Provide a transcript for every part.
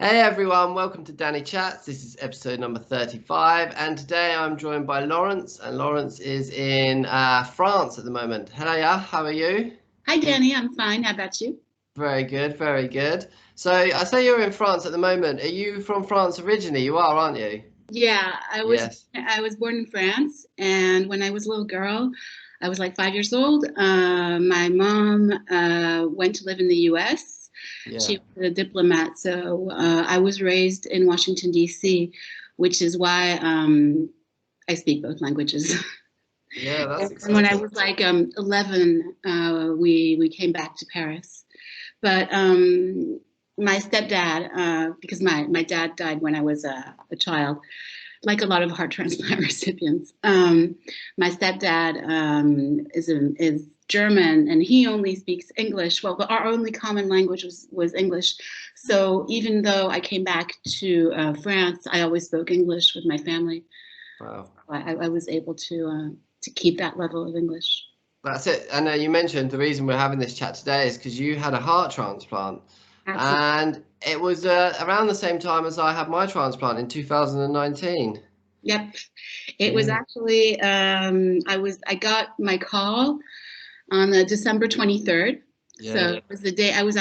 Hey everyone, welcome to Danny Chats. This is episode number 35, and today I'm joined by Laurence, and Laurence is in France at the moment. Hello, how are you? Hi, Danny. I'm fine. How about you? Very good, very good. So I say you're in France at the moment. Are you from France originally? You are, aren't you? Yeah, I was Yes. I was born in France, and when I was a little girl, I was like 5 years old. My mom went to live in the U.S. Yeah. She was a diplomat, so I was raised in Washington, D.C., which is why I speak both languages. Yeah, that's And when I exciting. was like 11, we came back to Paris. But my stepdad, because my dad died when I was a child, like a lot of heart transplant recipients. My stepdad is German, and he only speaks English. Well, our only common language was English. So even though I came back to France, I always spoke English with my family. Wow. I was able to keep that level of English. That's it. And you mentioned the reason we're having this chat today is because you had a heart transplant. Absolutely. And it was around the same time as I had my transplant in 2019. Yep. It was Yeah. actually I got my call on December 23rd. So Yeah. it was the day I was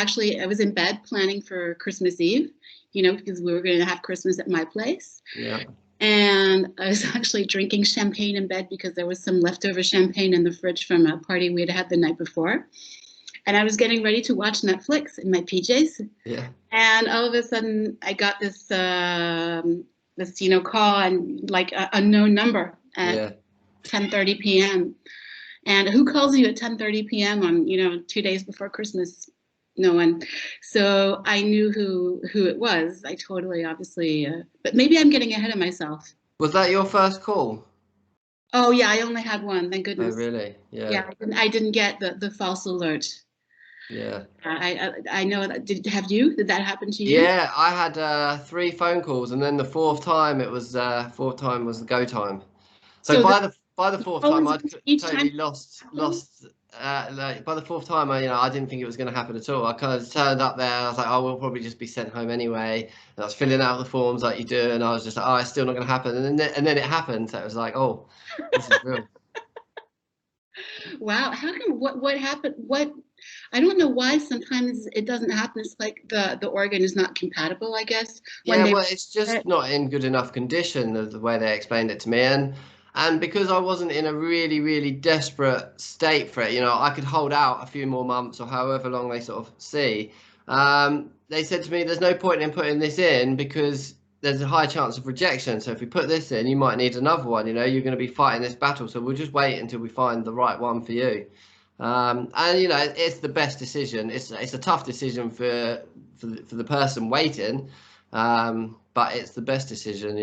in bed planning for Christmas Eve, because we were going to have Christmas at my place. Yeah. And I was actually drinking champagne in bed because there was some leftover champagne in the fridge from a party we had had the night before. And I was getting ready to watch Netflix in my PJs. Yeah. And all of a sudden I got this call and like a unknown number at Yeah. 10:30 p.m. And who calls you at 10:30 p.m. on, 2 days before Christmas? No one. So I knew who it was. I totally, obviously, but maybe I'm getting ahead of myself. Was that your first call? Oh yeah, I only had one. Thank Oh, goodness. really? Yeah. Yeah, I didn't get the false alert. Yeah. I know that. Have you? Did that happen to you? Yeah, I had three phone calls, and then the fourth time was the go time. So So the by the fourth call time, is I'd each time totally it happened? lost. Like by the fourth time, I didn't think it was going to happen at all. I kind of turned up there. I was like, oh, we'll probably just be sent home anyway. And I was filling out the forms like you do, and I was just like, oh, it's still not going to happen. And then it happened. So it was like, oh, this is real. Wow. How come what happened? What I don't know why sometimes it doesn't happen. It's like the organ is not compatible, I guess, when Yeah, they well, it's just not in good enough condition of the way they explained it to me, and because I wasn't in a really, really desperate state for it, I could hold out a few more months or however long they sort of see. They said to me, "There's no point in putting this in because there's a high chance of rejection. So if we put this in, you might need another one. You're going to be fighting this battle. So we'll just wait until we find the right one for you." And it's the best decision. It's a tough decision for the person waiting, but it's the best decision.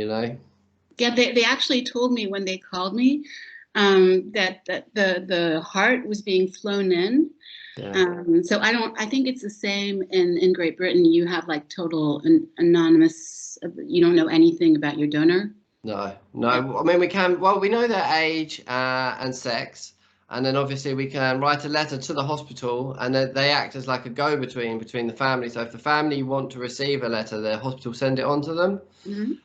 Yeah, they actually told me when they called me that the heart was being flown in. Yeah. So I think it's the same in Great Britain. You have like total anonymous, you don't know anything about your donor. No, Yeah. no. I mean, we can. Well, we know their age and sex, and then obviously we can write a letter to the hospital, and then they act as like a go-between the family. So if the family want to receive a letter, the hospital send it on to them. Mhm.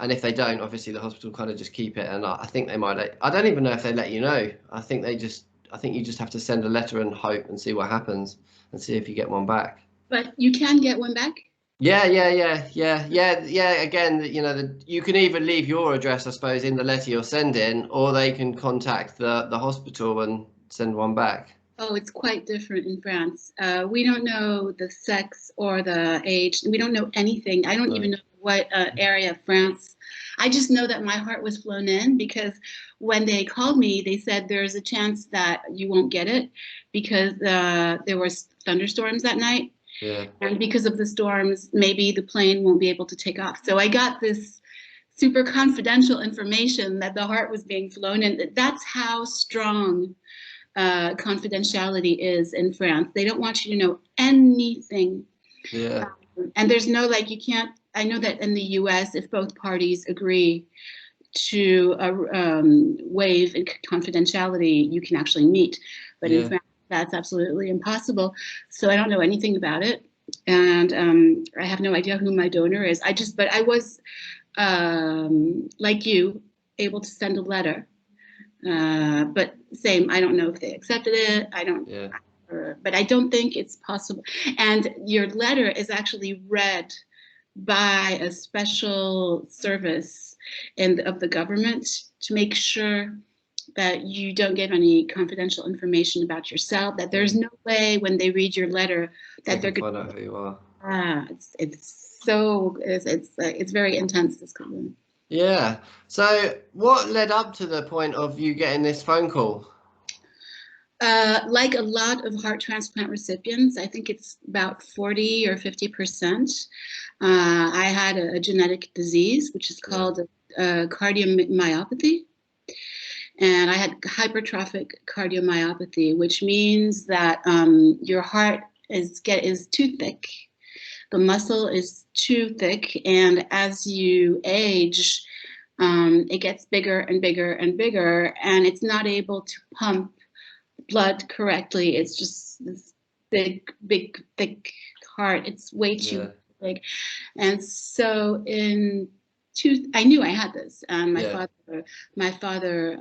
And if they don't, obviously the hospital kind of just keep it. And I think they might I don't even know if they let you know. I think you just have to send a letter and hope and see what happens and see if you get one back. But you can get one back. Yeah. Again, you can either leave your address, I suppose, in the letter you're sending, or they can contact the hospital and send one back. Oh, it's quite different in France. We don't know the sex or the age. We don't know anything. I don't No. even know what area of France. I just know that my heart was flown in because when they called me, they said there's a chance that you won't get it because there were thunderstorms that night. Yeah. And because of the storms, maybe the plane won't be able to take off. So I got this super confidential information that the heart was being flown in. That's how strong confidentiality is in France. They don't want you to know anything. Yeah. And there's no, like, you can't, I know that in the US, if both parties agree to waive confidentiality, you can actually meet. But in Yeah. France, that's absolutely impossible. So I don't know anything about it. And I have no idea who my donor is. But I was, like you, able to send a letter. But same, I don't know if they accepted it. I don't, Yeah. but I don't think it's possible. And your letter is actually read by a special service of the government to make sure that you don't give any confidential information about yourself, that there's no way when they read your letter that they're going to find out who you are. It's very intense, this comment. Yeah. So what led up to the point of you getting this phone call? Like a lot of heart transplant recipients, I think it's about 40 or 50%. I had a genetic disease, which is called cardiomyopathy. And I had hypertrophic cardiomyopathy, which means that your heart is too thick. The muscle is too thick. And as you age, it gets bigger and bigger and bigger, and it's not able to pump blood correctly. It's just this big, thick heart. It's way too big. And so I knew I had this. And my father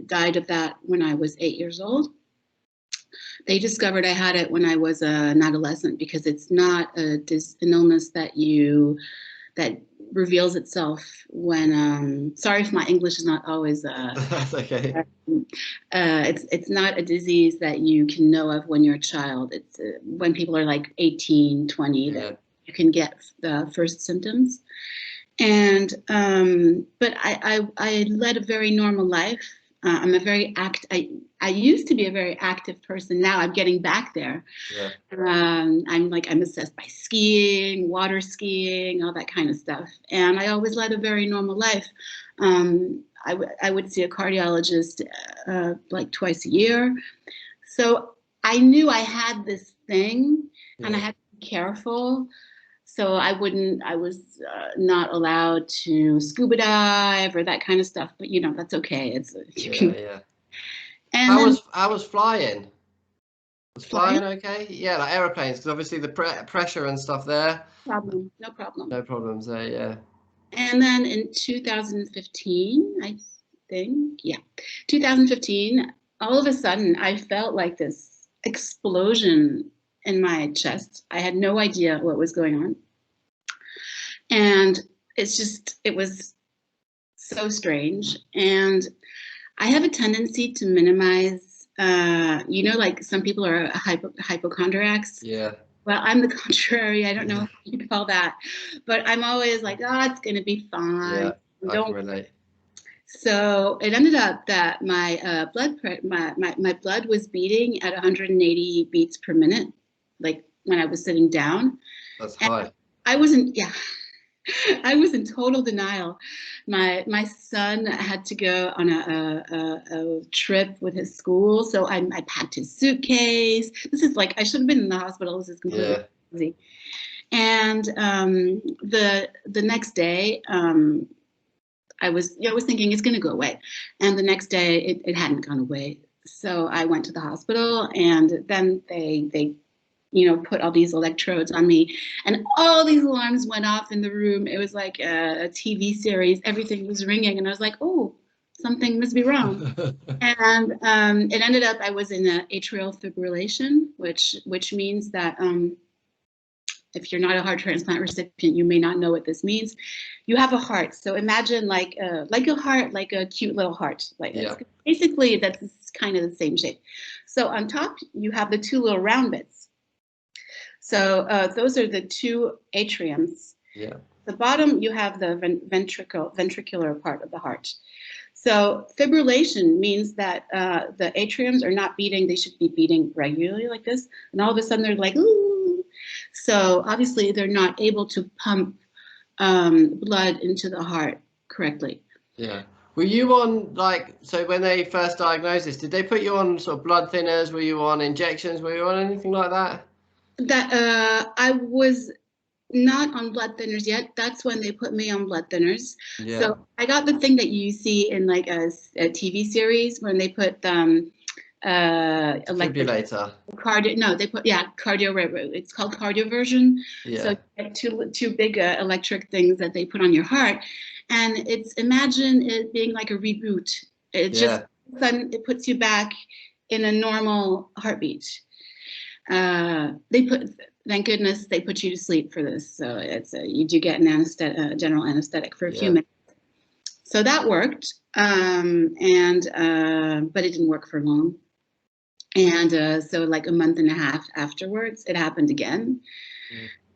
died of that when I was 8 years old. They discovered I had it when I was an adolescent, because it's not an illness that reveals itself when sorry if my English is not always that's okay. It's not a disease that you can know of when you're a child. It's when people are like 18, 20 that you can get the first symptoms. And but I led a very normal life. I used to be a very active person. Now I'm getting back there. Yeah. I'm obsessed by skiing, water skiing, all that kind of stuff. And I always led a very normal life. I would see a cardiologist like twice a year. So I knew I had this thing, and I had to be careful. So I was not allowed to scuba dive or that kind of stuff. But that's okay. And I was flying. Was flying okay? Yeah, like aeroplanes, because obviously the pressure and stuff there. No problem. No problems there, yeah. And then in 2015, I think, 2015, all of a sudden I felt like this explosion in my chest. I had no idea what was going on. And it was so strange. And I have a tendency to minimize, like some people are hypochondriacs. Yeah. Well, I'm the contrary. I don't know what you call that, but I'm always like, it's going to be fine. Yeah, I can relate. So it ended up that my my blood was beating at 180 beats per minute, like when I was sitting down. That's high. I wasn't. I was in total denial. My son had to go on a trip with his school, so I packed his suitcase. This is like, I should have been in the hospital. This is completely crazy. And the next day, I was thinking it's going to go away, and the next day it hadn't gone away. So I went to the hospital, and then they put all these electrodes on me, and all these alarms went off in the room. It was like a TV series. Everything was ringing, and I was like, oh, something must be wrong. And it ended up I was in an atrial fibrillation, which means that if you're not a heart transplant recipient, you may not know what this means. You have a heart. So imagine like a heart, like a cute little heart. Basically, that's kind of the same shape. So on top, you have the two little round bits. So those are the two atriums. Yeah. The bottom, you have the ventricular part of the heart. So fibrillation means that the atriums are not beating. They should be beating regularly like this. And all of a sudden they're like, ooh. So obviously they're not able to pump blood into the heart correctly. Yeah. Were you on, so when they first diagnosed this, did they put you on sort of blood thinners? Were you on injections? Were you on anything like that? I was not on blood thinners yet. That's when they put me on blood thinners. Yeah. So I got the thing that you see in like a TV series when they put electric Defibrillator. cardio. No, they put cardio. It's called cardioversion. Yeah. So you get two big electric things that they put on your heart, and imagine it being like a reboot. It just sudden it puts you back in a normal heartbeat. Thank goodness they put you to sleep for this. So you do get an general anesthetic for a few minutes. So that worked, but it didn't work for long. And so like a month and a half afterwards, it happened again.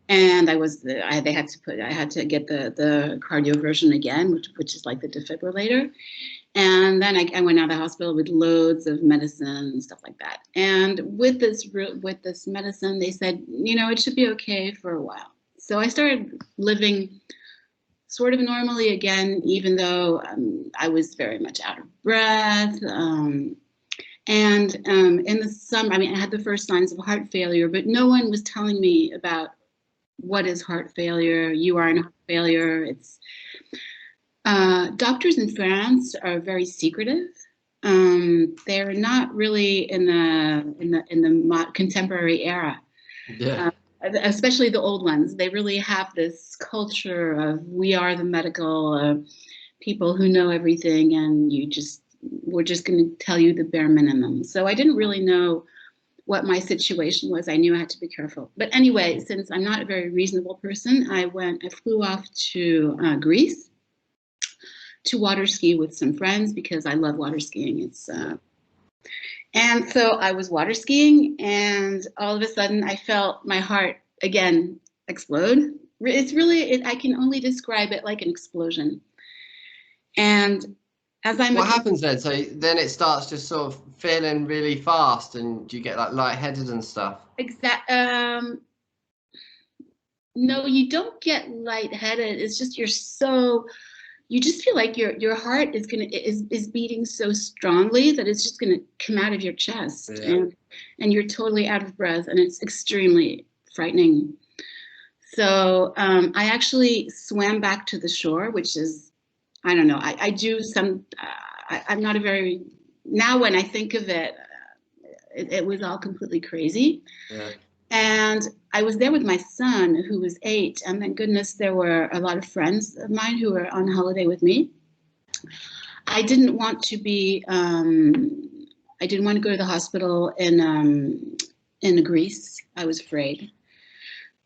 And I had to get the cardioversion again, which is like the defibrillator. And then I went out of the hospital with loads of medicine and stuff like that. And with this medicine, they said, it should be okay for a while. So I started living sort of normally again, even though I was very much out of breath. In the summer, I had the first signs of heart failure, but no one was telling me about what is heart failure. You are in heart failure. It's doctors in France are very secretive. They're not really in the contemporary era. Yeah. Especially the old ones. They really have this culture of we are the medical people who know everything, and we're just going to tell you the bare minimum. So I didn't really know what my situation was. I knew I had to be careful. But anyway, since I'm not a very reasonable person, I flew off to Greece to water ski with some friends because I love water skiing. And so I was water skiing, and all of a sudden I felt my heart again explode. It's really, I can only describe it like an explosion. And as what happens then? So then it starts just sort of feeling really fast, and you get like lightheaded and stuff. No, you don't get lightheaded. It's just you just feel like your heart is beating so strongly that it's just gonna come out of your chest, and you're totally out of breath, and it's extremely frightening. So I actually swam back to the shore, which is, I don't know, I do some. I'm not a very, now when I think of it, it was all completely crazy. Yeah. And I was there with my son, who was 8, and thank goodness there were a lot of friends of mine who were on holiday with me. I didn't want to go to the hospital in Greece. I was afraid.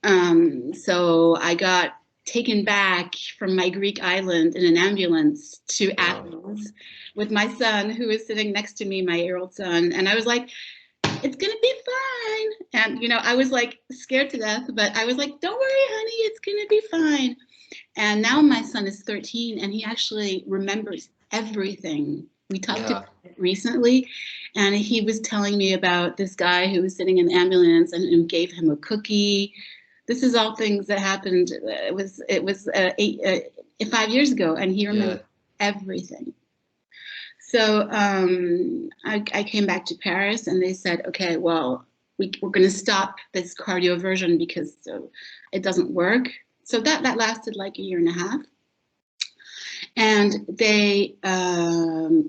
So I got taken back from my Greek island in an ambulance to Athens with my son, who was sitting next to me, my 8-year-old son, and I was like, it's gonna be fine. And I was like scared to death, but I was like, don't worry, honey, it's gonna be fine. And now my son is 13, and he actually remembers everything. We talked about it recently, and he was telling me about this guy who was sitting in the ambulance and gave him a cookie. This is all things that happened. It was 5 years ago, and he remembered everything. So I came back to Paris, and they said, okay, well, we're going to stop this cardioversion because it doesn't work. So that lasted like a year and a half. And they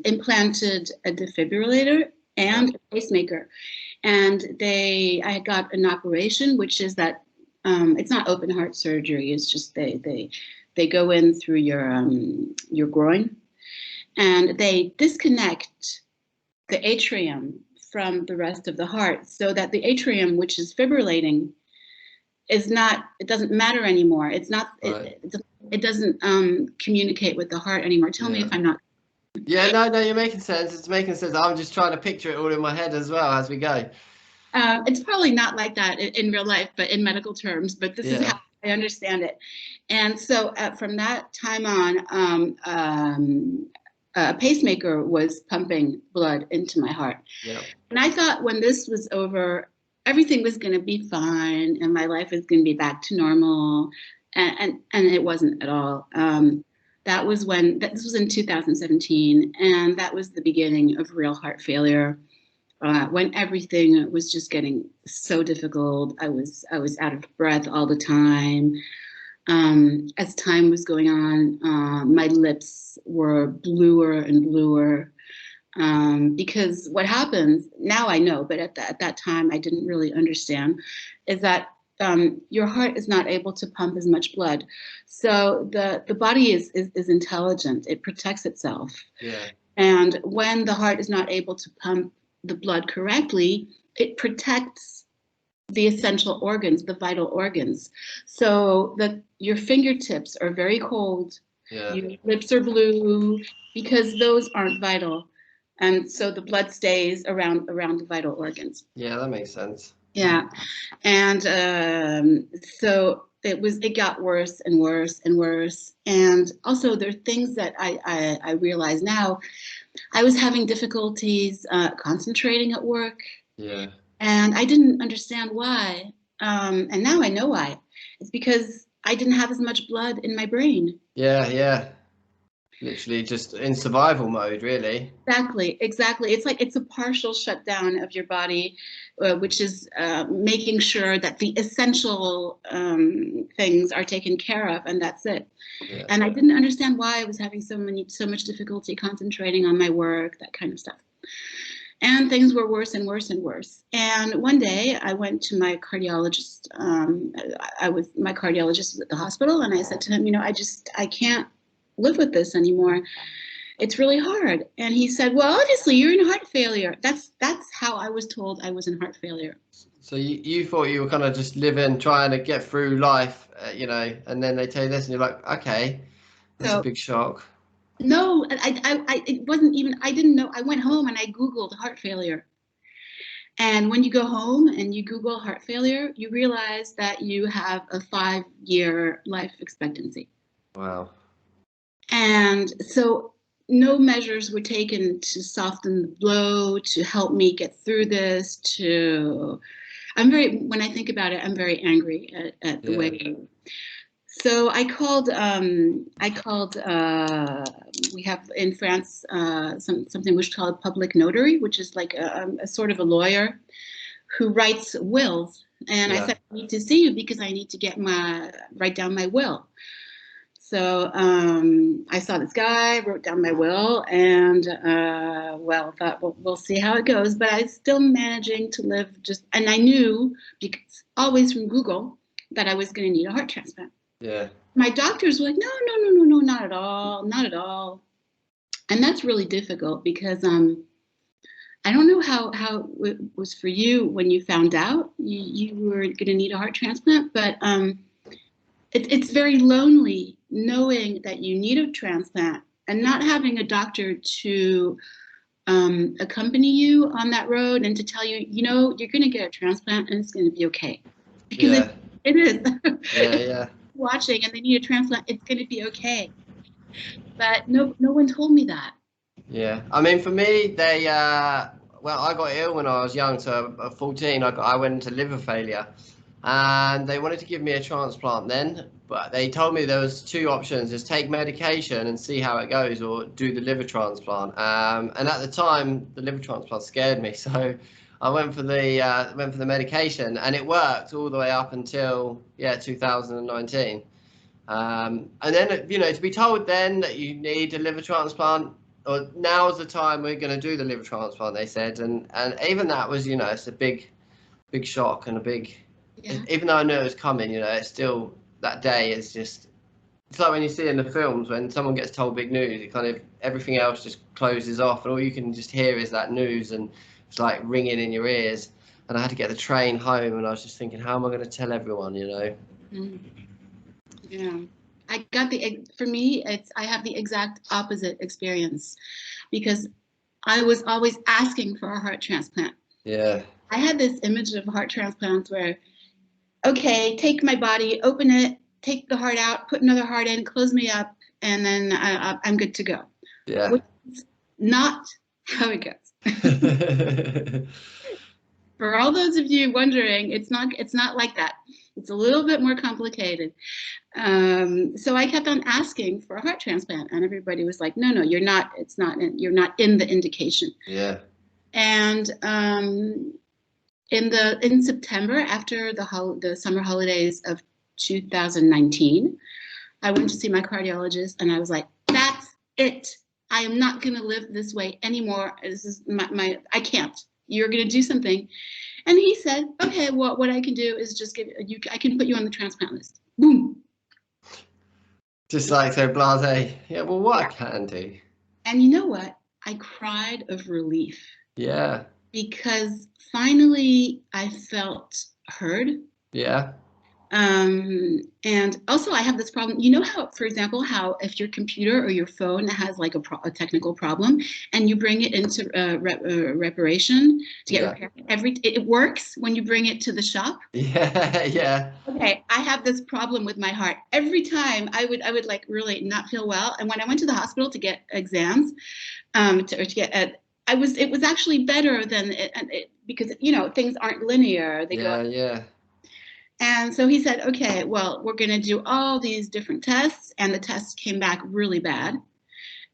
implanted a defibrillator and a pacemaker. And I got an operation, which is that it's not open heart surgery. It's just they go in through your groin. And they disconnect the atrium from the rest of the heart so that the atrium, which is fibrillating, it doesn't matter anymore. It's not, it doesn't communicate with the heart anymore. Tell me if I'm not. Yeah, no, you're making sense. It's making sense. I'm just trying to picture it all in my head as well as we go. It's probably not like that in real life, but in medical terms, but this is how I understand it. And so from that time on, a pacemaker was pumping blood into my heart. Yeah. And I thought when this was over, everything was going to be fine and my life was going to be back to normal. And it wasn't at all. This was in 2017, and that was the beginning of real heart failure. When everything was just getting so difficult, I was out of breath all the time. As time was going on, my lips were bluer and bluer. Because what happens, now I know, but at that time I didn't really understand, is that your heart is not able to pump as much blood. So the body is intelligent. It protects itself. Yeah. And when the heart is not able to pump the blood correctly, it protects the essential organs, the vital organs. So that your fingertips are very cold, Yeah. your lips are blue, because those aren't vital. And so the blood stays around the vital organs. Yeah, that makes sense. Yeah. And so it got worse and worse and worse. And also there are things that I realize now. I was having difficulties concentrating at work. Yeah. And I didn't understand why. And now I know why. It's because I didn't have as much blood in my brain. Yeah, yeah. Literally just in survival mode, really. Exactly. It's like it's a partial shutdown of your body, which is making sure that the essential things are taken care of, and that's it. Yeah. And I didn't understand why I was having so much difficulty concentrating on my work, that kind of stuff. And things were worse and worse and worse. And one day I went to my cardiologist. My cardiologist was at the hospital, and I said to him, I can't live with this anymore. It's really hard. And he said, well, obviously you're in heart failure. That's how I was told I was in heart failure. So you thought you were kind of just living, trying to get through life, and then they tell you this, and you're like, okay, that's a big shock. No, it wasn't even, I didn't know. I went home and I Googled heart failure. And when you go home and you Google heart failure, you realize that you have a 5-year life expectancy. Wow. And so no measures were taken to soften the blow, to help me get through this, when I think about it, I'm very angry at the way. So I called, we have in France something which is called a public notary, which is like a sort of a lawyer who writes wills. And I said, I need to see you because I need to write down my will. So I saw this guy, wrote down my will, and thought, we'll see how it goes. But I was still managing to live and I knew, because always from Google, that I was going to need a heart transplant. Yeah. My doctors were like, no, not at all, not at all. And that's really difficult because I don't know how it was for you when you found out you were going to need a heart transplant, but it's very lonely knowing that you need a transplant and not having a doctor to accompany you on that road and to tell you, you're going to get a transplant and it's going to be okay. Because it is. Yeah. Watching and they need a transplant, it's going to be okay. But no one told me that. Yeah. I mean, for me, I got ill when I was young. So at 14, I went into liver failure. And they wanted to give me a transplant then, but they told me there was 2 options: just take medication and see how it goes, or do the liver transplant. And at the time, the liver transplant scared me, so I went for the medication, and it worked all the way up until 2019. And then to be told then that you need a liver transplant, or now's the time we're going to do the liver transplant, they said, and even that was it's a big shock and a big. Yeah. Even though I knew it was coming, it's still, that day is just, it's like when you see in the films when someone gets told big news, it kind of, everything else just closes off and all you can just hear is that news and it's like ringing in your ears. And I had to get the train home and I was just thinking, how am I going to tell everyone, Mm. Yeah. For me, I have the exact opposite experience because I was always asking for a heart transplant. Yeah. I had this image of heart transplants where, okay, take my body, open it, take the heart out, put another heart in, close me up, and then I'm good to go. Yeah. Which is not how it goes. For all those of you wondering, it's not like that. It's a little bit more complicated. So I kept on asking for a heart transplant, and everybody was like, "No, you're not. You're not in the indication." Yeah. And in September, after the summer holidays of 2019, I went to see my cardiologist and I was like, that's it. I am not going to live this way anymore. This is I can't. You're going to do something. And he said, okay, well, what I can do is just I can put you on the transplant list. Boom. Just like so blasé. Yeah, well, what I can do. And you know what? I cried of relief. Yeah. Because finally I felt heard. Yeah. And also I have this problem. You know how, for example, how if your computer or your phone has like a technical problem and you bring it into reparation to get repaired, it works when you bring it to the shop. Yeah, yeah. Okay, I have this problem with my heart. Every time I would like really not feel well, and when I went to the hospital to get exams, to get it was actually better than it because things aren't linear. They go. Yeah. And so he said, okay, well, we're going to do all these different tests. And the tests came back really bad.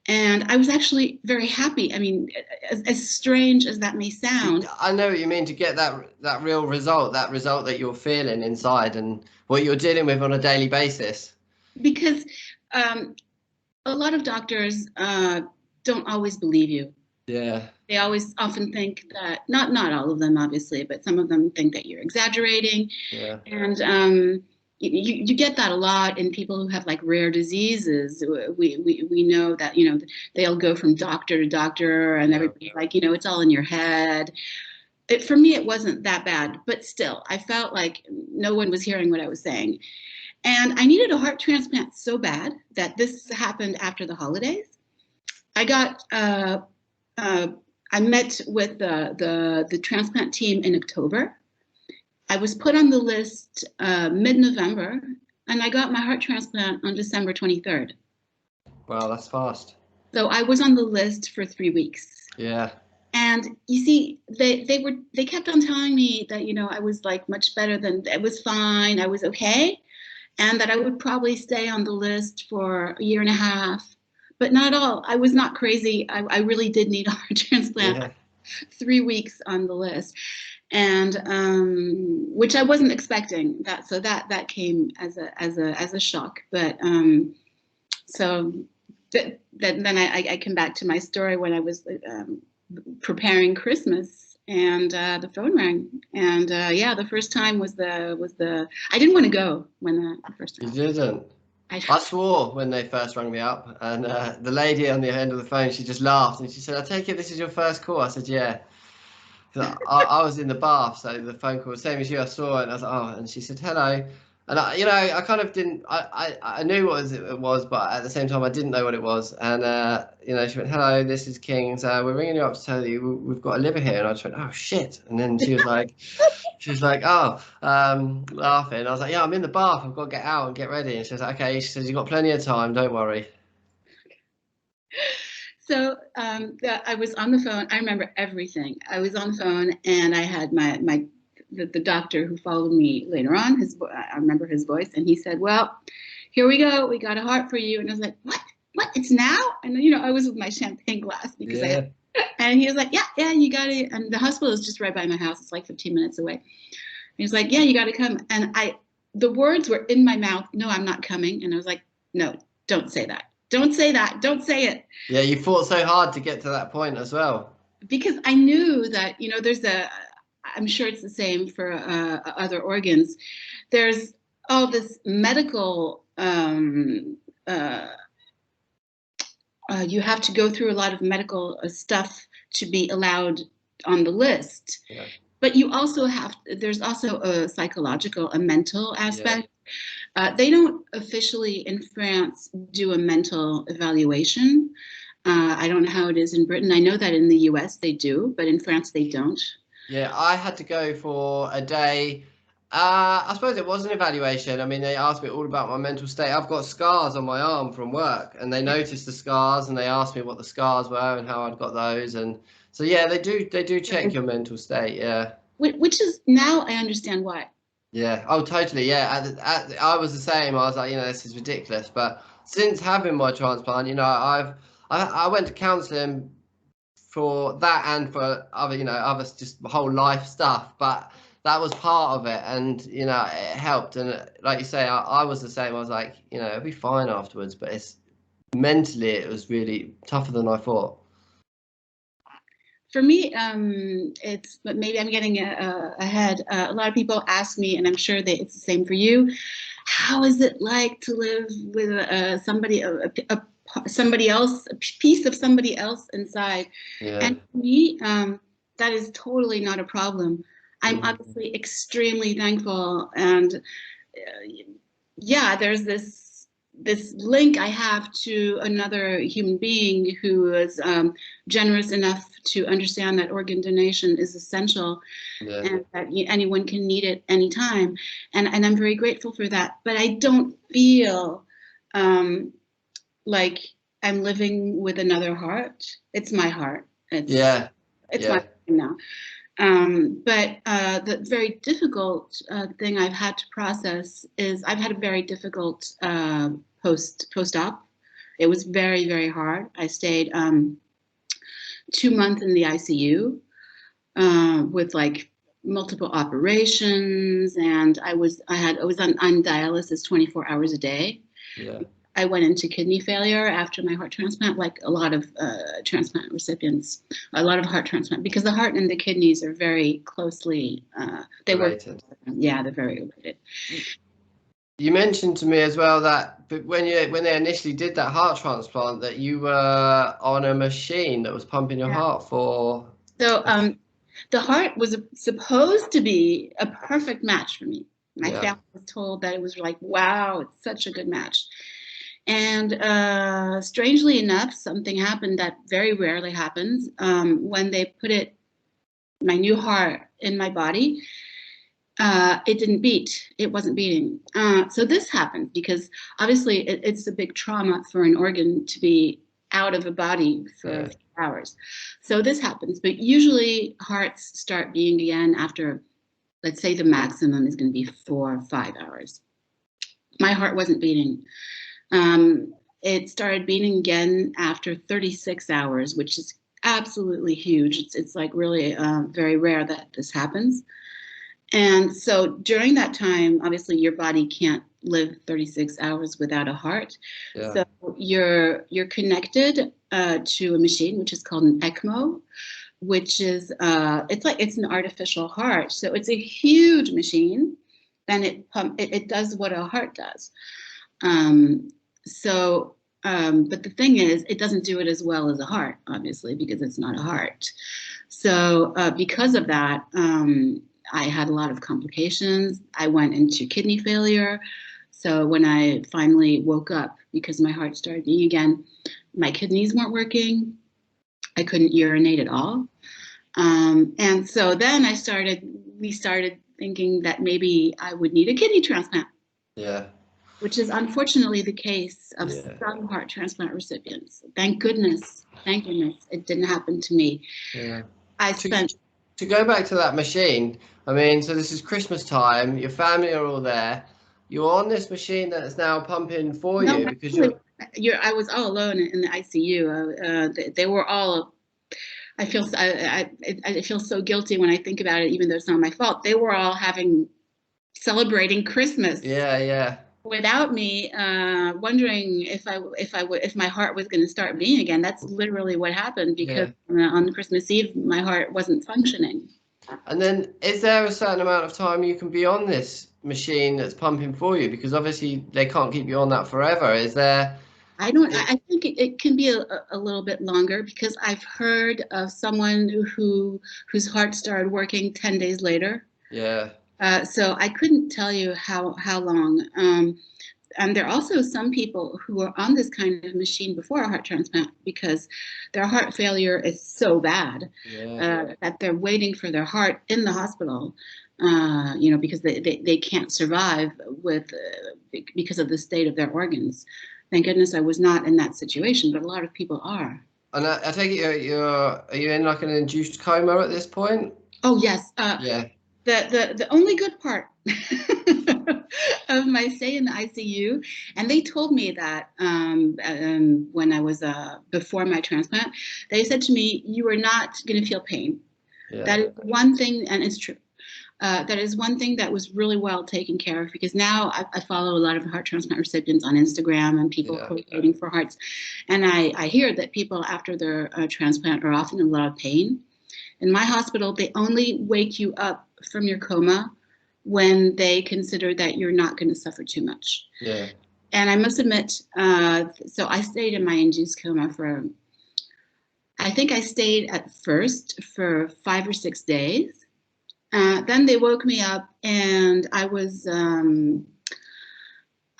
And I was actually very happy. I mean, as strange as that may sound. I know what you mean, to get that real result, that result that you're feeling inside and what you're dealing with on a daily basis. Because a lot of doctors don't always believe you. Yeah. They often think that, not all of them, obviously, but some of them think that you're exaggerating. Yeah. And you get that a lot in people who have like rare diseases. We know that, they'll go from doctor to doctor and everybody's like, it's all in your head. For me, it wasn't that bad, but still, I felt like no one was hearing what I was saying. And I needed a heart transplant so bad that this happened after the holidays. I got, I met with the transplant team in October. I was put on the list mid-November, and I got my heart transplant on December 23rd. Wow, that's fast. So I was on the list for 3 weeks. Yeah. And you see, they kept on telling me that, I was like much better than, it was fine, I was okay, and that I would probably stay on the list for a year and a half. But not at all. I was not crazy. I really did need a heart transplant. Yeah. 3 weeks on the list, and which I wasn't expecting. That came as a shock. But so then I come back to my story when I was preparing Christmas, and the phone rang, and the first time was the I didn't want to go when the first time. You didn't. I swore when they first rang me up, and the lady on the end of the phone, she just laughed and she said, "I take it this is your first call?" I said, "Yeah." I was in the bath, so the phone call was same as you. I saw it, and I was like, "Oh," and she said, "Hello," and I kind of didn't. I knew what it was, but at the same time, I didn't know what it was. And she went, "Hello, this is King. So we're ringing you up to tell you we've got a liver here." And I just went, "Oh shit!" And then she was like. "Oh," laughing. I was like, "Yeah, I'm in the bath. I've got to get out and get ready." And she was like, "Okay." She says, "You've got plenty of time. Don't worry." So I was on the phone. I remember everything. I was on the phone, and I had the doctor who followed me later on. I remember his voice, and he said, "Well, here we go. We got a heart for you." And I was like, "What? What? It's now?" And I was with my champagne glass because and he was like, yeah, you got it. And the hospital is just right by my house. It's like 15 minutes away. He was like, "Yeah, you got to come." And the words were in my mouth. "No, I'm not coming." And I was like, "No, don't say that. Don't say that. Don't say it." Yeah, you fought so hard to get to that point as well. Because I knew that, there's I'm sure it's the same for other organs. There's all this medical, you have to go through a lot of medical stuff to be allowed on the list. Yeah. But you also there's also a psychological, a mental aspect. Yeah. They don't officially in France do a mental evaluation. I don't know how it is in Britain. I know that in the US they do, but in France they don't. Yeah, I had to go for a day. I suppose it was an evaluation. I mean, they asked me all about my mental state. I've got scars on my arm from work, and they noticed the scars, and they asked me what the scars were and how I'd got those. And so, yeah, they do check your mental state. Yeah. Which is, now I understand why. Yeah. Oh, totally. Yeah. I was the same. I was like, this is ridiculous. But since having my transplant, I went to counselling for that and for other just whole life stuff. But that was part of it, and it helped. And like you say, I was the same. I was like, it'll be fine afterwards, but mentally it was really tougher than I thought? For me, but maybe I'm getting ahead. A lot of people ask me, and I'm sure that it's the same for you. How is it like to live with somebody else, a piece of somebody else inside? Yeah. And for me, that is totally not a problem. I'm obviously extremely thankful, and yeah, there's this link I have to another human being who is generous enough to understand that organ donation is essential, and that anyone can need it anytime. And I'm very grateful for that. But I don't feel like I'm living with another heart. It's my heart. It's my heart now. But the very difficult thing I've had to process is I've had a very difficult post-op. It was very, very hard. I stayed 2 months in the ICU with like multiple operations, and I was on dialysis 24 hours a day. Yeah. I went into kidney failure after my heart transplant, like a lot of transplant recipients, a lot of heart transplant, because the heart and the kidneys are very closely related. Yeah, they're very related. You mentioned to me as well that when they initially did that heart transplant, that you were on a machine that was pumping your heart for. So the heart was supposed to be a perfect match for me. My family was told that it was like, wow, it's such a good match. And strangely enough, something happened that very rarely happens. When they put my new heart in my body, it didn't beat. It wasn't beating. So this happened because obviously it's a big trauma for an organ to be out of a body for a few hours. So this happens, but usually hearts start beating again after, let's say the maximum is going to be 4 or 5 hours. My heart wasn't beating. It started beating again after 36 hours, which is absolutely huge. It's like really very rare that this happens. And so during that time, obviously your body can't live 36 hours without a heart. Yeah. So you're connected to a machine, which is called an ECMO, which is it's an artificial heart. So it's a huge machine, and it does what a heart does. But the thing is, it doesn't do it as well as a heart, obviously, because it's not a heart. So because of that, I had a lot of complications. I went into kidney failure. So when I finally woke up, because my heart started beating again, my kidneys weren't working. I couldn't urinate at all. And so then we started thinking that maybe I would need a kidney transplant. Yeah. Which is unfortunately the case of some heart transplant recipients. Thank goodness, it didn't happen to me. Yeah. To go back to that machine, I mean, so this is Christmas time, your family are all there. You're on this machine that's now pumping for you because I was all alone in the ICU. They were all. I feel so guilty when I think about it, even though it's not my fault. They were all celebrating Christmas. Yeah. Without me, wondering if my heart was going to start beating again. That's literally what happened, because on Christmas Eve my heart wasn't functioning. And then, is there a certain amount of time you can be on this machine that's pumping for you? Because obviously they can't keep you on that forever. Is there? I think it can be a little bit longer, because I've heard of someone whose heart started working 10 days later. Yeah. So I couldn't tell you how long. And there are also some people who are on this kind of machine before a heart transplant because their heart failure is so bad that they're waiting for their heart in the hospital, because they can't survive because of the state of their organs. Thank goodness I was not in that situation, but a lot of people are. And I take it are you in like an induced coma at this point? Oh, yes. The only good part of my stay in the ICU, and they told me that when I was before my transplant, they said to me, you are not going to feel pain. Yeah. That is one thing, and it's true. that is one thing that was really well taken care of, because now I follow a lot of heart transplant recipients on Instagram and people coordinating for hearts. And I hear that people after their transplant are often in a lot of pain. In my hospital, they only wake you up from your coma when they consider that you're not going to suffer too much. Yeah. And I must admit, so I stayed in my induced coma for, I think I stayed at first for 5 or 6 days. Then they woke me up, and I was, when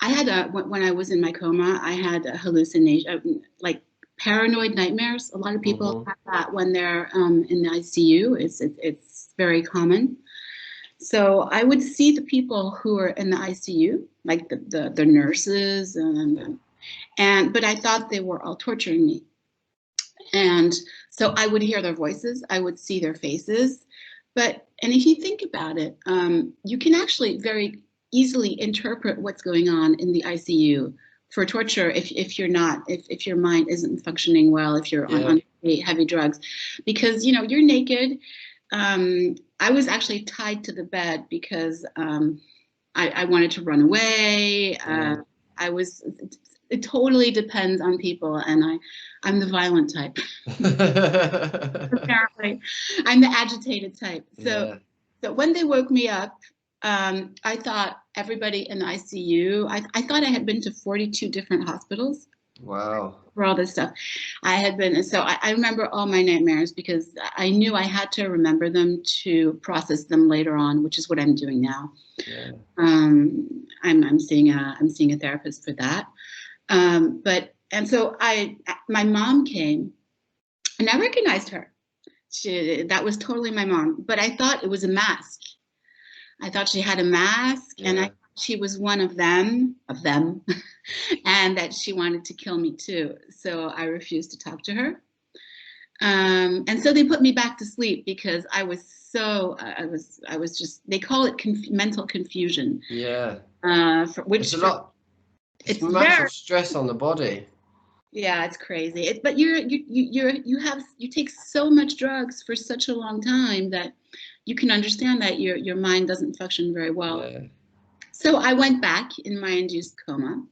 I was in my coma, I had a hallucination, like paranoid nightmares. A lot of people have that when they're in the ICU. It's very common. So I would see the people who are in the ICU, like the nurses, but I thought they were all torturing me. And so I would hear their voices, I would see their faces. And if you think about it, you can actually very easily interpret what's going on in the ICU for torture if your mind isn't functioning well, if you're on heavy drugs, because you're naked. I was actually tied to the bed because I wanted to run away. It totally depends on people, and I'm the violent type. Apparently, I'm the agitated type. So when they woke me up, I thought everybody in the ICU, I thought I had been to 42 different hospitals. Wow. For all this stuff. I had been, so I remember all my nightmares because I knew I had to remember them to process them later on, which is what I'm doing now. Yeah. I'm seeing a therapist for that. So my mom came, and I recognized her. That was totally my mom, but I thought it was a mask. I thought she had a mask, and I thought she was one of them, and that she wanted to kill me too. So I refused to talk to her. And so they put me back to sleep because I was just, they call it mental confusion. Yeah. It's massive stress on the body. Yeah, it's crazy. But you take so much drugs for such a long time that you can understand that your mind doesn't function very well. Yeah. So I went back in my induced coma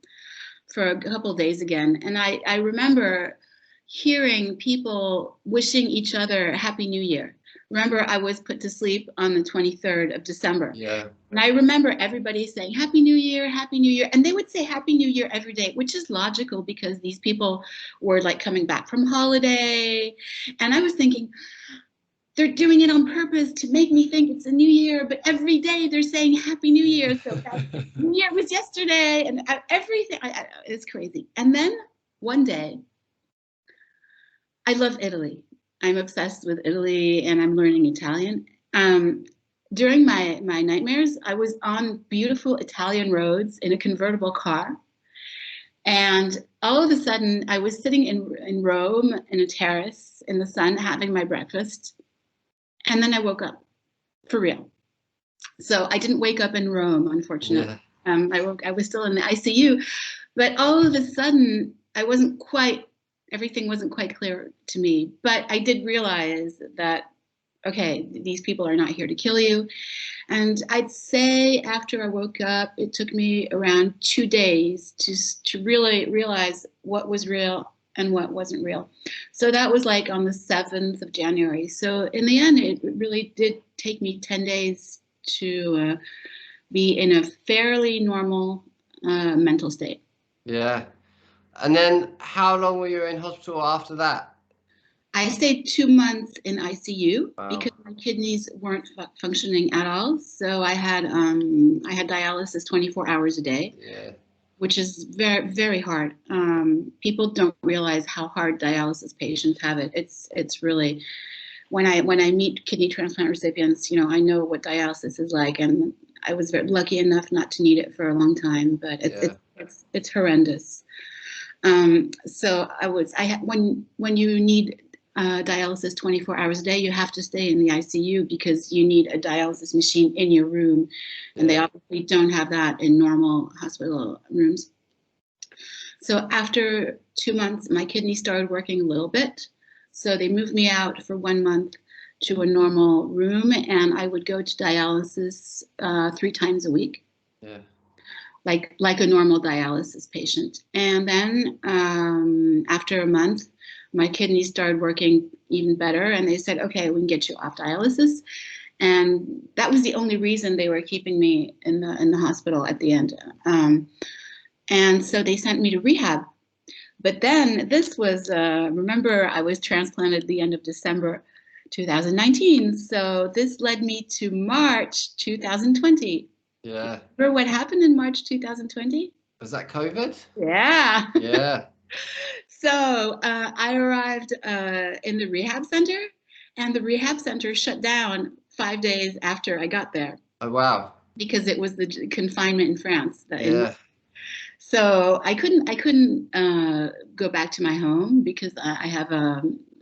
for a couple of days again. And I remember hearing people wishing each other Happy New Year. Remember, I was put to sleep on the 23rd of December. Yeah. And I remember everybody saying Happy New Year, Happy New Year. And they would say Happy New Year every day, which is logical because these people were like coming back from holiday. And I was thinking, they're doing it on purpose to make me think it's a new year, but every day they're saying Happy New Year. So New Year was yesterday, and everything, it's crazy. And then one day, I love Italy. I'm obsessed with Italy, and I'm learning Italian. During my nightmares, I was on beautiful Italian roads in a convertible car. And all of a sudden, I was sitting in Rome in a terrace in the sun having my breakfast. And then I woke up, for real. So I didn't wake up in Rome, unfortunately. Yeah. I was still in the ICU, but all of a sudden, everything wasn't quite clear to me. But I did realize that, okay, these people are not here to kill you. And I'd say after I woke up, it took me around 2 days to really realize what was real and what wasn't real. So that was like on the 7th of January. So in the end, it really did take me 10 days to be in a fairly normal mental state. Yeah. And then how long were you in hospital after that? I stayed 2 months in ICU. Wow. Because my kidneys weren't functioning at all. So I had dialysis 24 hours a day. Yeah. Which is very, very hard. People don't realize how hard dialysis patients have it. It's really, when I meet kidney transplant recipients, I know what dialysis is like, and I was very lucky enough not to need it for a long time, but it's horrendous. So when you need dialysis 24 hours a day, you have to stay in the ICU because you need a dialysis machine in your room. And they obviously don't have that in normal hospital rooms. So after 2 months, my kidney started working a little bit. So they moved me out for 1 month to a normal room, and I would go to dialysis 3 times a week. Yeah. Like a normal dialysis patient. And then after a month, my kidneys started working even better, and they said, okay, we can get you off dialysis. And that was the only reason they were keeping me in the hospital at the end. And so they sent me to rehab. But then this was, remember, I was transplanted at the end of December 2019. So this led me to March 2020. Yeah. Remember what happened in March 2020? Was that COVID? Yeah. Yeah. So I arrived in the rehab center, and the rehab center shut down 5 days after I got there. Oh, wow. Because it was the confinement in France. Yeah. So I couldn't go back to my home because I have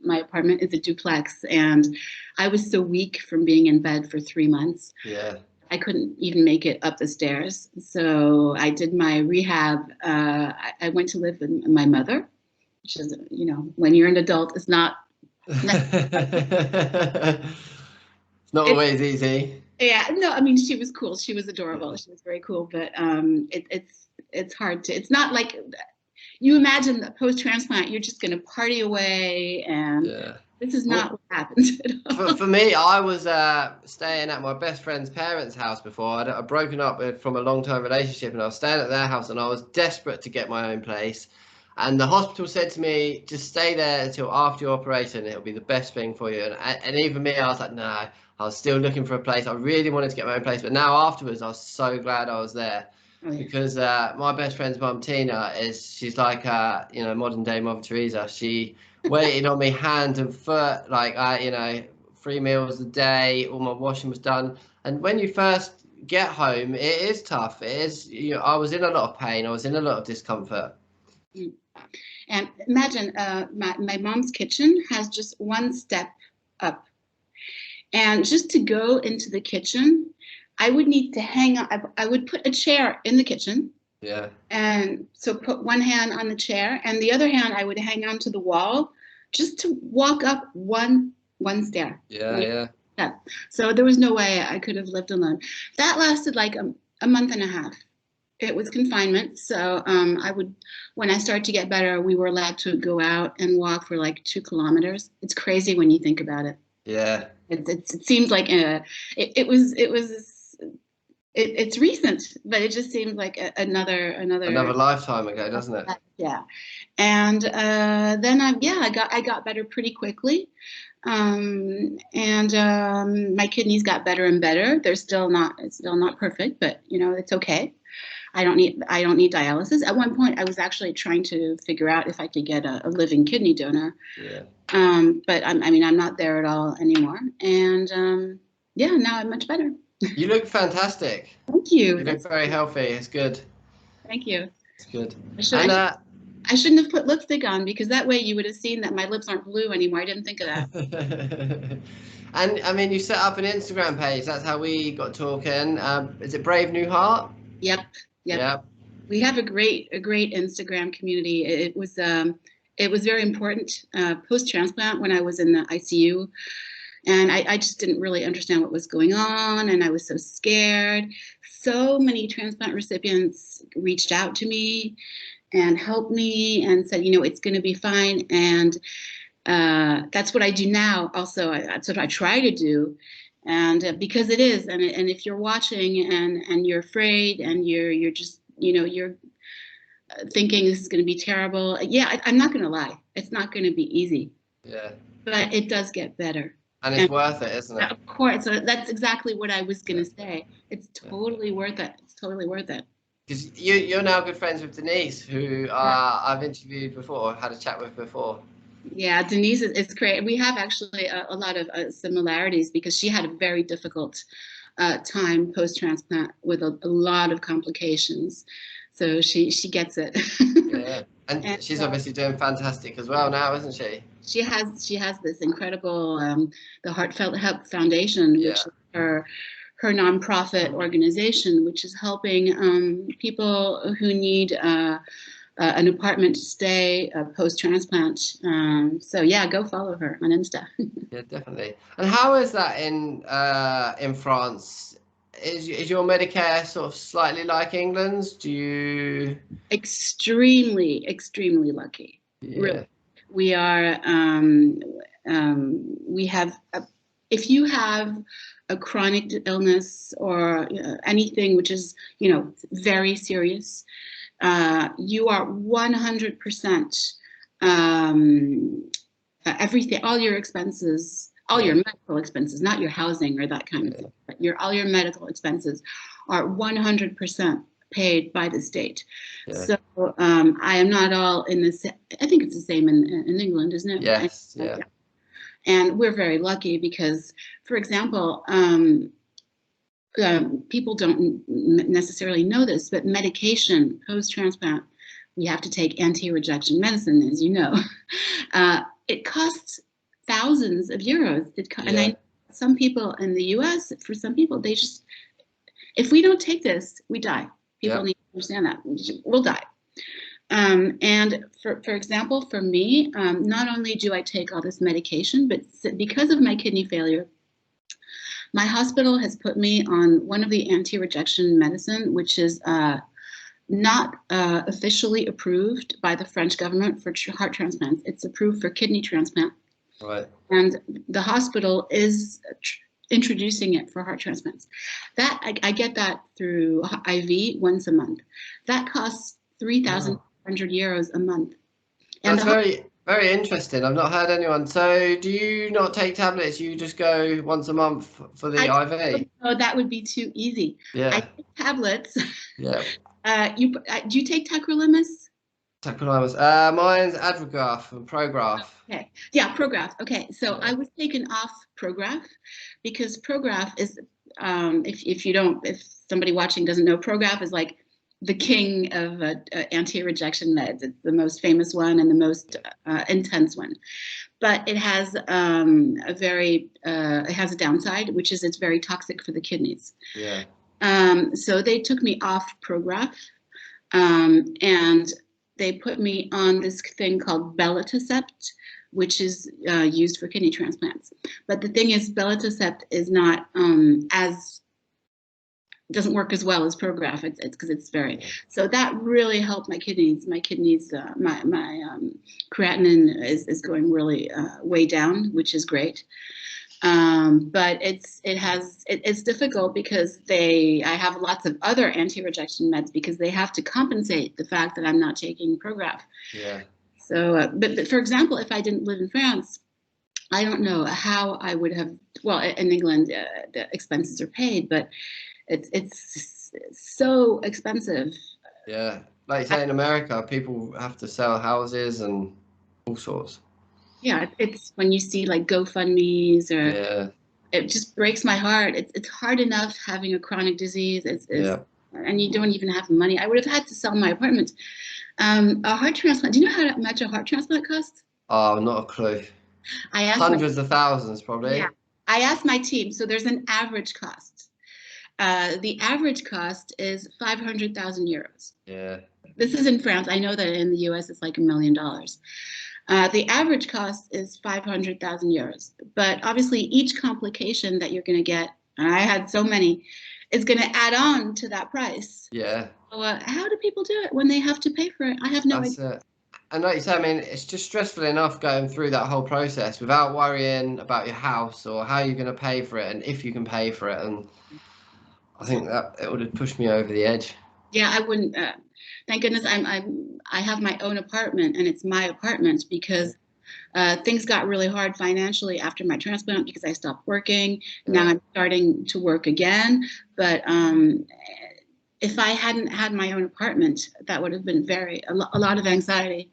my apartment is a duplex, and I was so weak from being in bed for 3 months. Yeah. I couldn't even make it up the stairs. So I did my rehab. I went to live with my mother, which is, when you're an adult, it's not. It's not always easy. Yeah, no, I mean, she was cool. She was adorable. She was very cool, but it's hard to. It's not like you imagine that post-transplant, you're just going to party away, and this is not what happens at all. For me, I was staying at my best friend's parents' house before. I'd broken up from a long-term relationship, and I was staying at their house, and I was desperate to get my own place. And the hospital said to me, just stay there until after your operation. It'll be the best thing for you. And even me, I was like, no, I was still looking for a place. I really wanted to get my own place. But now afterwards, I was so glad I was there. Oh, yeah. Because my best friend's mum, Tina, she's like, modern day Mother Teresa. She waited on me hand and foot, like, 3 meals a day. All my washing was done. And when you first get home, it is tough. It is. I was in a lot of pain. I was in a lot of discomfort. And imagine my mom's kitchen has just one step up. And just to go into the kitchen, I would need to hang on. I would put a chair in the kitchen. Yeah. And so put one hand on the chair, and the other hand I would hang on to the wall just to walk up one stair. Yeah. So there was no way I could have lived alone. That lasted like a month and a half. It was confinement. So when I started to get better, we were allowed to go out and walk for like 2 kilometers. It's crazy when you think about it. Yeah. It seems like it's recent, but it just seems like another lifetime ago, doesn't it? Yeah. And then I got better pretty quickly. My kidneys got better and better. It's still not perfect, but it's okay. I don't need dialysis. At one point, I was actually trying to figure out if I could get a living kidney donor. Yeah. But I'm not there at all anymore. And now I'm much better. You look fantastic. Thank you. You look very healthy. It's good. Thank you. It's good. I shouldn't have put lipstick on, because that way you would have seen that my lips aren't blue anymore. I didn't think of that. And I mean, you set up an Instagram page. That's how we got talking. Is it Brave New Heart? Yep. We have a great Instagram community. It was very important post-transplant when I was in the ICU. And I just didn't really understand what was going on, and I was so scared. So many transplant recipients reached out to me and helped me and said, it's going to be fine. And that's what I do now. Also, that's what I try to do. And because it is, and if you're watching and you're afraid and you're just, you're thinking this is going to be terrible. Yeah, I'm not going to lie. It's not going to be easy. Yeah. But it does get better. And it's worth it, isn't it? Of course. So that's exactly what I was going to say. It's totally worth it. It's totally worth it. Because you're now good friends with Denise, who I've interviewed before, had a chat with before. Yeah, Denise is great. We have actually a lot of similarities, because she had a very difficult time post-transplant with a lot of complications. So she gets it. Yeah, and she's obviously doing fantastic as well now, isn't she? She has this incredible the Heartfelt Help Foundation, which is her nonprofit organization, which is helping people who need an apartment to stay post-transplant. So yeah, go follow her on Insta. Yeah, definitely. And how is that in France? Is your Medicare sort of slightly like England's? Do you? Extremely, extremely lucky. Yeah. Really, we are. We have. If you have a chronic illness or anything which is, very serious, you are 100%. Everything, all your expenses, all your medical expenses, not your housing or that kind of thing, but all your medical expenses are 100% paid by the state. Yeah. So I am not all in this. I think it's the same in England, isn't it? Yes. Yeah. And we're very lucky because, for example, people don't necessarily know this, but medication post-transplant, we have to take anti-rejection medicine, as you know. It costs thousands of euros. And I know some people in the US, for some people, they just, if we don't take this, we die. People need to understand that. We'll die. And for example, for me, not only do I take all this medication, but because of my kidney failure, my hospital has put me on one of the anti-rejection medicine, which is not officially approved by the French government for heart transplants. It's approved for kidney transplant. Right. And the hospital is introducing it for heart transplants. That I get that through IV once a month. That costs 3,100 euros a month. And that's very, very interesting. I've not heard anyone. So do you not take tablets? You just go once a month for the IV? Oh, that would be too easy. Yeah. I take tablets. Yeah. Do you take tacrolimus? Tacrolimus. Mine's Advograph and Prograph. Okay. Yeah, Prograph. Okay. So I was taken off Prograph because Prograph is, if somebody watching doesn't know, Prograph is like the king of anti-rejection meds. It's the most famous one and the most intense one. But it has it has a downside, which is it's very toxic for the kidneys. Yeah. So they took me off Prograph, and they put me on this thing called belatacept, which is used for kidney transplants. But the thing is, belatacept is not doesn't work as well as Prograph. It's because it's very, so that really helped my kidneys. My kidneys, my creatinine is going really way down, which is great. But it's difficult because I have lots of other anti-rejection meds because they have to compensate the fact that I'm not taking Prograph. Yeah. So, but for example, if I didn't live in France, I don't know how I would have. Well, in England, the expenses are paid, but it's so expensive. Yeah. Like you say, in America, people have to sell houses and all sorts. Yeah, it's when you see like GoFundMe's or it just breaks my heart. It's hard enough having a chronic disease. And you don't even have the money. I would have had to sell my apartment. A heart transplant. Do you know how much a heart transplant costs? Oh, not a clue. I asked hundreds of thousands, probably. Yeah, I asked my team. So there's an average cost. The average cost is 500,000 euros. Yeah. This is in France. I know that in the US it's like $1 million. The average cost is 500,000 euros. But obviously each complication that you're going to get, and I had so many, is going to add on to that price. Yeah. So, how do people do it when they have to pay for it? I have no idea. It. And like you say, I mean, it's just stressful enough going through that whole process without worrying about your house or how you're going to pay for it and if you can pay for it. And I think that it would have pushed me over the edge. Yeah, I wouldn't. Thank goodness I have my own apartment, and it's my apartment because things got really hard financially after my transplant because I stopped working. Yeah. Now I'm starting to work again. But if I hadn't had my own apartment, that would have been a lot of anxiety.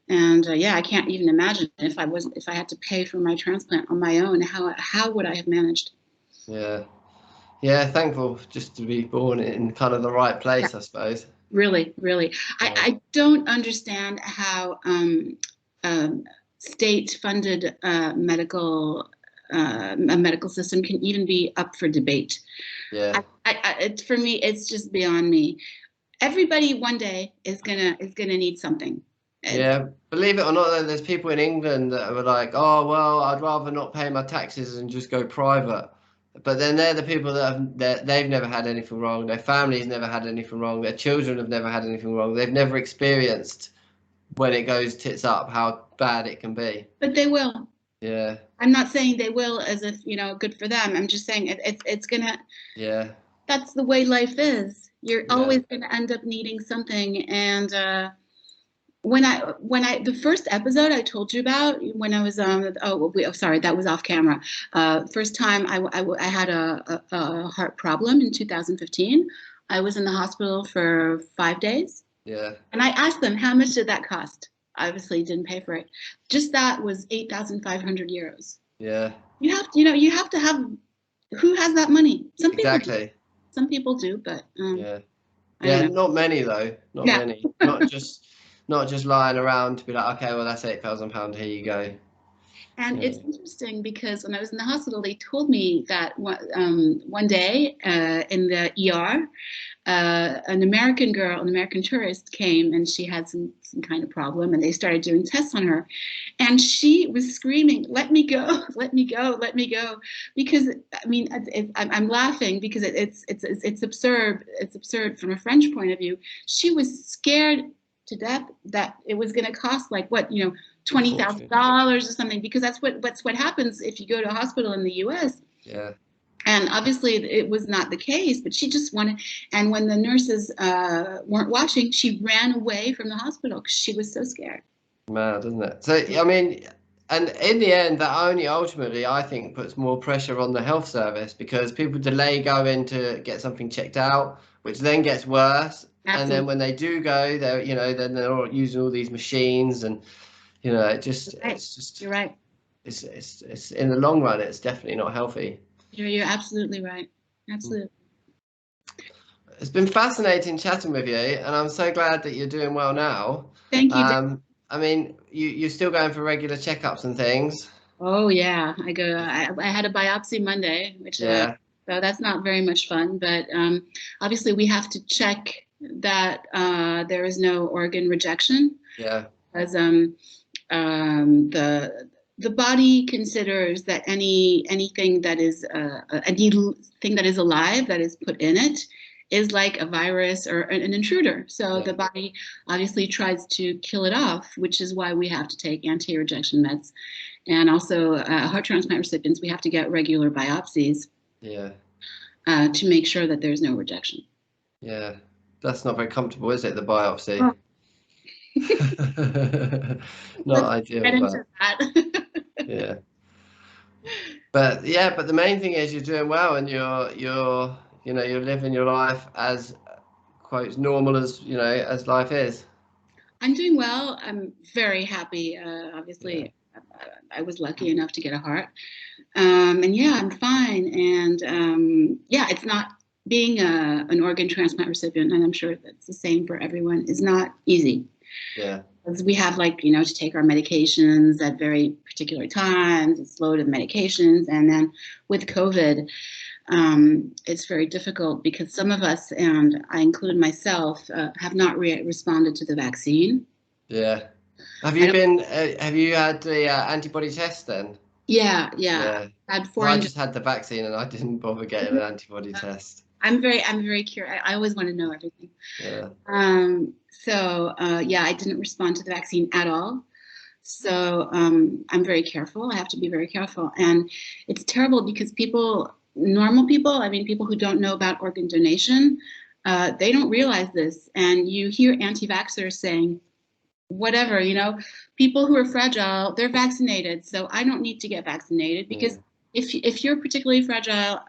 And I can't even imagine if I had to pay for my transplant on my own, how would I have managed? Yeah. Yeah, thankful just to be born in kind of the right place, I suppose. Really, really. Yeah. I don't understand how state-funded a medical system can even be up for debate. Yeah. For me, it's just beyond me. everybody one day is gonna need something. Yeah, believe it or not, though, there's people in England that are like, oh, well, I'd rather not pay my taxes and just go private. But then they're the people they've never had anything wrong. Their family's never had anything wrong. Their children have never had anything wrong. They've never experienced when it goes tits up how bad it can be. But they will. Yeah. I'm not saying they will as if, good for them. I'm just saying it's gonna. Yeah. That's the way life is. You're always gonna end up needing something. And when I the first episode I told you about, when I was sorry, that was off camera. First time I had a heart problem in 2015. I was in the hospital for 5 days. Yeah. And I asked them, how much did that cost? Obviously didn't pay for it. Just that was 8,500 euros. Yeah. You have to have, who has that money? Some people do. Some people do, but yeah, not many though. Not many. Not just lying around to be like, okay, well, that's £8,000. Here you go. And it's interesting because when I was in the hospital, they told me that one day in the ER, an American tourist came, and she had some kind of problem, and they started doing tests on her, and she was screaming, "Let me go! Let me go! Let me go!" Because I mean, I'm laughing because it's absurd. It's absurd from a French point of view. She was scared to death that it was going to cost like $20,000 or something, because that's what happens if you go to a hospital in the U.S. Yeah. And obviously it was not the case, but she just wanted, and when the nurses weren't watching, she ran away from the hospital because she was so scared. Mad, isn't it? So, I mean, and in the end, that only ultimately, I think, puts more pressure on the health service, because people delay going to get something checked out, which then gets worse. Absolutely. And then when they do go, then they're all using all these machines, and it's just. You're right. It's in the long run, it's definitely not healthy. You're absolutely right. Absolutely. It's been fascinating chatting with you, and I'm so glad that you're doing well now. Thank you. I mean, you're still going for regular checkups and things. Oh yeah, I go. I had a biopsy Monday, which so that's not very much fun. But obviously, we have to check that there is no organ rejection. Yeah. Because the body considers that anything that is anything that is alive that is put in it is like a virus or an intruder. So the body obviously tries to kill it off, which is why we have to take anti-rejection meds. And also heart transplant recipients, we have to get regular biopsies to make sure that there's no rejection. Yeah. That's not very comfortable, is it, the biopsy? Oh. Not ideal. Yeah. But the main thing is you're doing well, and you're living your life as quote normal as as life is. I'm doing well. I'm very happy. Obviously, I was lucky enough to get a heart, and I'm fine. And it's not being an organ transplant recipient, and I'm sure that's the same for everyone, is not easy. Yeah. Because we have to take our medications at very particular times. It's loaded medications, and then with COVID, it's very difficult because some of us, and I include myself, have not responded to the vaccine. Yeah. Have you had the antibody test then? Yeah. I just had the vaccine and I didn't bother getting an antibody test. I'm very curious. I always want to know everything. Yeah. So I didn't respond to the vaccine at all. So I'm very careful. I have to be very careful. And it's terrible because normal people, I mean, people who don't know about organ donation, they don't realize this. And you hear anti-vaxxers saying, whatever, people who are fragile, they're vaccinated. So I don't need to get vaccinated because if you're particularly fragile,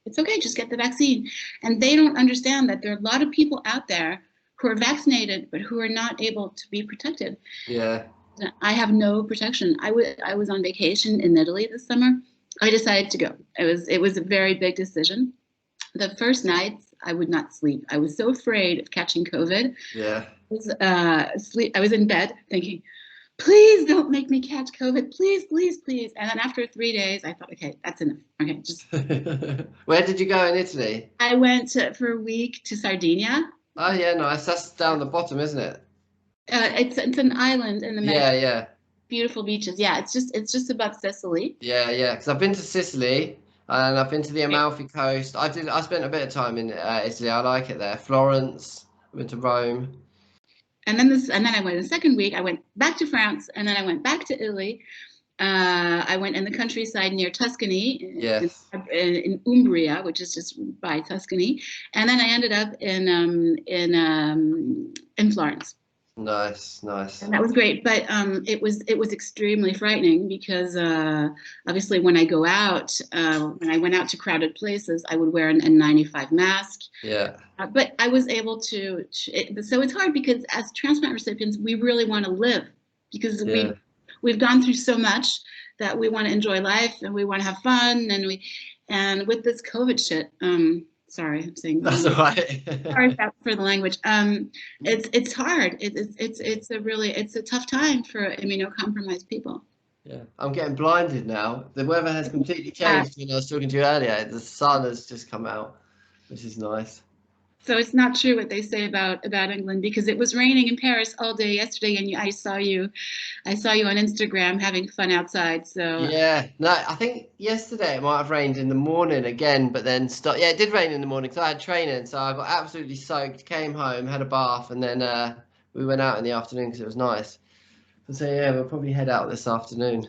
it's okay, just get the vaccine. And they don't understand that there are a lot of people out there who are vaccinated, but who are not able to be protected. Yeah. I have no protection. I was on vacation in Italy this summer. I decided to go. It was a very big decision. The first nights I would not sleep. I was so afraid of catching COVID. Yeah. I was in bed thinking, please don't make me catch COVID. Please, please, please. And then after 3 days, I thought, okay, that's enough. Okay, just. Where did you go in Italy? I went for a week to Sardinia. Oh yeah, nice. That's down the bottom, isn't it? It's an island in the Yeah, Mediterranean. yeah, Beautiful beaches. Yeah, it's just above Sicily. yeah, yeah. Because I've been to Sicily and I've been to the Right. Amalfi Coast. I spent a bit of time in Italy. I like it there. Florence. I've been to Rome. And then I went the second week. I went back to France, and then I went back to Italy. I went in the countryside near Tuscany, Yes. in Umbria, which is just by Tuscany, and then I ended up in Florence. Nice, nice. And that was great, but it was extremely frightening because obviously when I went out to crowded places, I would wear an N95 mask. Yeah, But I was able so it's hard because as transplant recipients, we really want to live because yeah. we've gone through so much that we want to enjoy life and we want to have fun and with this COVID shit, sorry, I'm saying That's all right. sorry for the language. It's hard. It's a tough time for immunocompromised people. Yeah, I'm getting blinded now. The weather has completely Uh, changed when I was talking to you earlier. The sun has just come out, which is nice. so it's not true what they say about England because it was raining in Paris all day yesterday, and I saw you on Instagram having fun outside. So Yeah, no, I think yesterday it might have rained in the morning again, but then stopped. Yeah, it did rain in the morning because I had training, so I got absolutely soaked. Came home, had a bath, and then we went out in the afternoon because it was nice. So yeah, we'll probably head out this afternoon.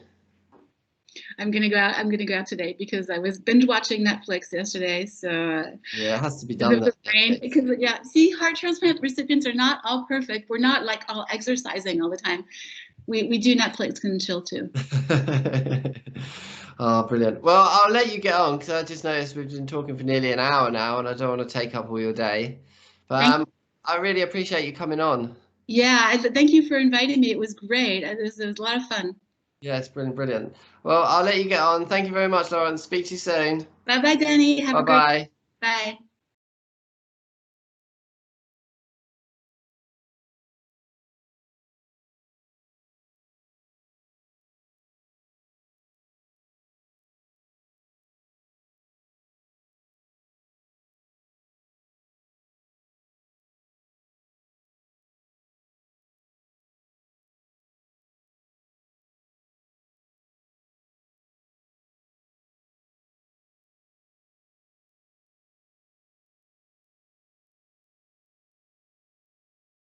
I'm gonna go out. I'm gonna go out today because I was binge watching Netflix yesterday. So Yeah, it has to be because done of though. the rain, because yeah, see, heart transplant recipients are not all perfect. We're not like all exercising all the time. We do Netflix and chill too. Oh, brilliant. Well, I'll let you get on because I just noticed we've been talking for nearly an hour now, and I don't want to take up all your day. But Thank I really appreciate you coming on. Yeah, thank you for inviting me. It was great. It was a lot of fun. Yeah, it's brilliant, brilliant. Well, I'll let you get on. Thank you very much, Laurence. Speak to you soon. Bye bye, Danny. Have Bye a great bye. bye.